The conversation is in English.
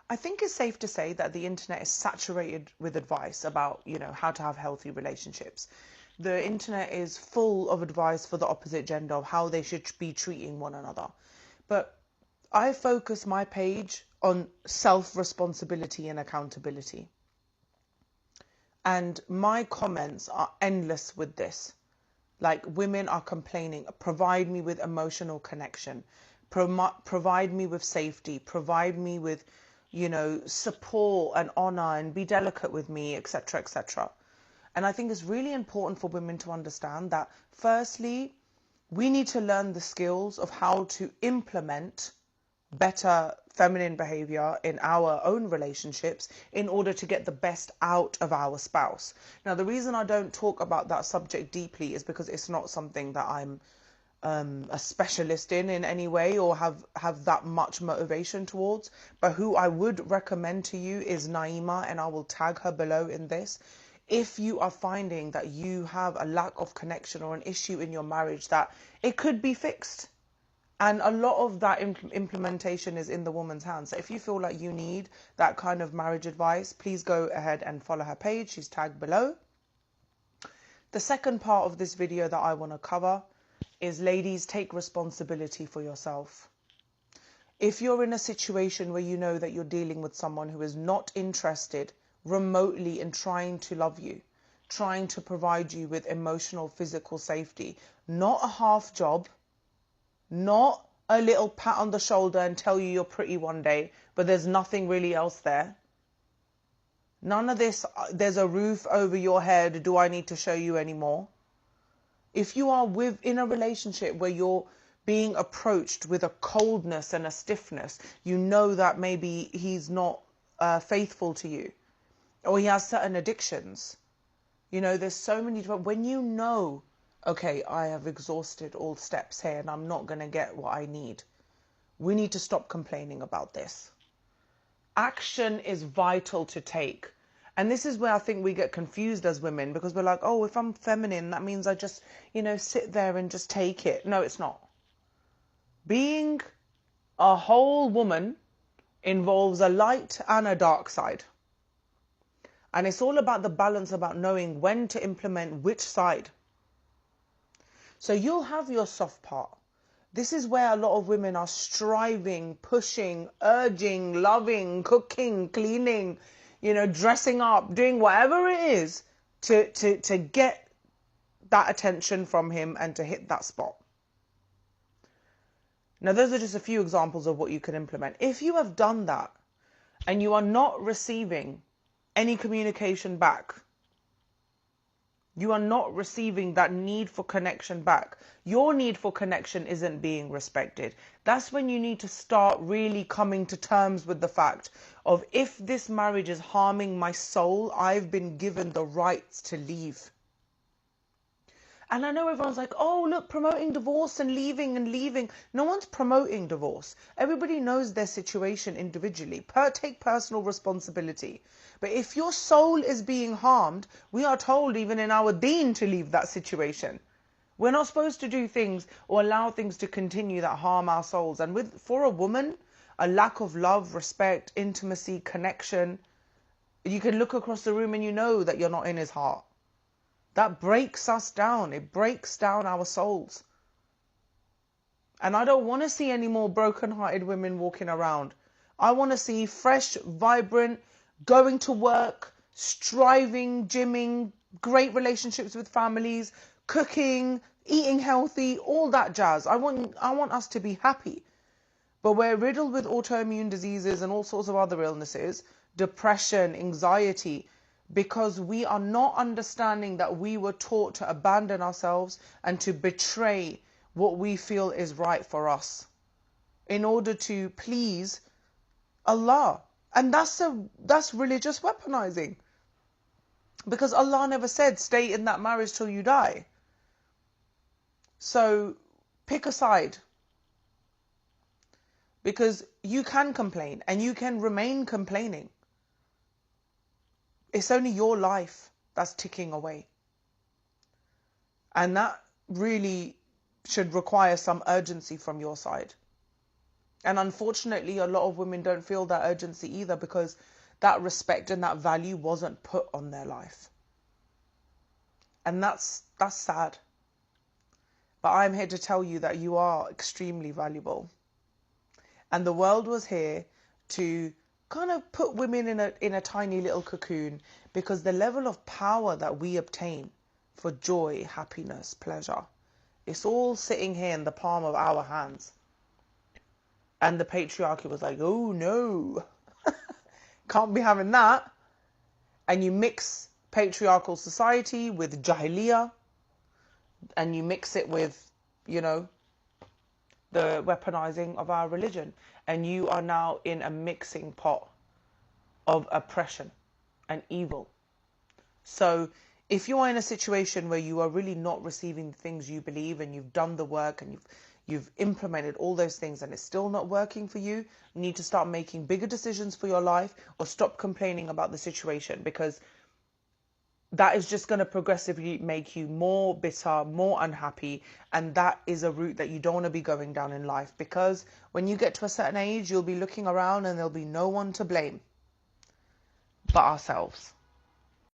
I think it's safe to say that the internet is saturated with advice about, how to have healthy relationships. The internet is full of advice for the opposite gender of how they should be treating one another. But I focus my page on self-responsibility and accountability. And my comments are endless with this. Like, women are complaining, provide me with emotional connection, provide me with safety, provide me with, support and honor, and be delicate with me, etc., etc. And I think it's really important for women to understand that, firstly, we need to learn the skills of how to implement better feminine behavior in our own relationships in order to get the best out of our spouse. Now, the reason I don't talk about that subject deeply is because it's not something that I'm a specialist in any way, or have that much motivation towards. But who I would recommend to you is Naima, and I will tag her below in this. If you are finding that you have a lack of connection or an issue in your marriage, that it could be fixed. And a lot of that implementation is in the woman's hands. So if you feel like you need that kind of marriage advice, please go ahead and follow her page. She's tagged below. The second part of this video that I want to cover is, ladies, take responsibility for yourself. If you're in a situation where you know that you're dealing with someone who is not interested remotely in trying to love you, trying to provide you with emotional, physical safety, not a half job, not a little pat on the shoulder and tell you you're pretty one day, but there's nothing really else there. None of this, there's a roof over your head, do I need to show you anymore? If you are in a relationship where you're being approached with a coldness and a stiffness, you know that maybe he's not faithful to you, or he has certain addictions. There's so many, when you know, okay, I have exhausted all steps here and I'm not going to get what I need, we need to stop complaining about this. Action is vital to take. And this is where I think we get confused as women, because we're like, oh, if I'm feminine, that means I just, sit there and just take it. No, it's not. Being a whole woman involves a light and a dark side. And it's all about the balance, about knowing when to implement which side. So you'll have your soft part. This is where a lot of women are striving, pushing, urging, loving, cooking, cleaning, dressing up, doing whatever it is to get that attention from him and to hit that spot. Now, those are just a few examples of what you can implement. If you have done that and you are not receiving any communication back, you are not receiving that need for connection back, your need for connection isn't being respected, that's when you need to start really coming to terms with the fact of, if this marriage is harming my soul, I've been given the rights to leave. And I know everyone's like, oh, look, promoting divorce and leaving and leaving. No one's promoting divorce. Everybody knows their situation individually. Take personal responsibility. But if your soul is being harmed, we are told even in our deen to leave that situation. We're not supposed to do things or allow things to continue that harm our souls. And for a woman, a lack of love, respect, intimacy, connection, you can look across the room and you know that you're not in his heart. That breaks us down. It breaks down our souls. And I don't want to see any more broken-hearted women walking around. I want to see fresh, vibrant, going to work, striving, gymming, great relationships with families, cooking, eating healthy, all that jazz. I want us to be happy. But we're riddled with autoimmune diseases and all sorts of other illnesses, depression, anxiety, because we are not understanding that we were taught to abandon ourselves and to betray what we feel is right for us in order to please Allah. And that's religious weaponizing, because Allah never said stay in that marriage till you die. So pick a side, because you can complain and you can remain complaining. It's only your life that's ticking away. And that really should require some urgency from your side. And unfortunately, a lot of women don't feel that urgency either, because that respect and that value wasn't put on their life. And that's sad. But I'm here to tell you that you are extremely valuable. And the world was here to kind of put women in a tiny little cocoon, because the level of power that we obtain for joy, happiness, pleasure, it's all sitting here in the palm of our hands. And the patriarchy was like, oh no, can't be having that. And you mix patriarchal society with jahiliyyah, and you mix it with, you know, the weaponizing of our religion, and you are now in a mixing pot of oppression and evil. So if you are in a situation where you are really not receiving the things you believe, and you've done the work, and you've implemented all those things, and it's still not working for you, you need to start making bigger decisions for your life, or stop complaining about the situation, because that is just going to progressively make you more bitter, more unhappy. And that is a route that you don't want to be going down in life, because when you get to a certain age, you'll be looking around and there'll be no one to blame but ourselves.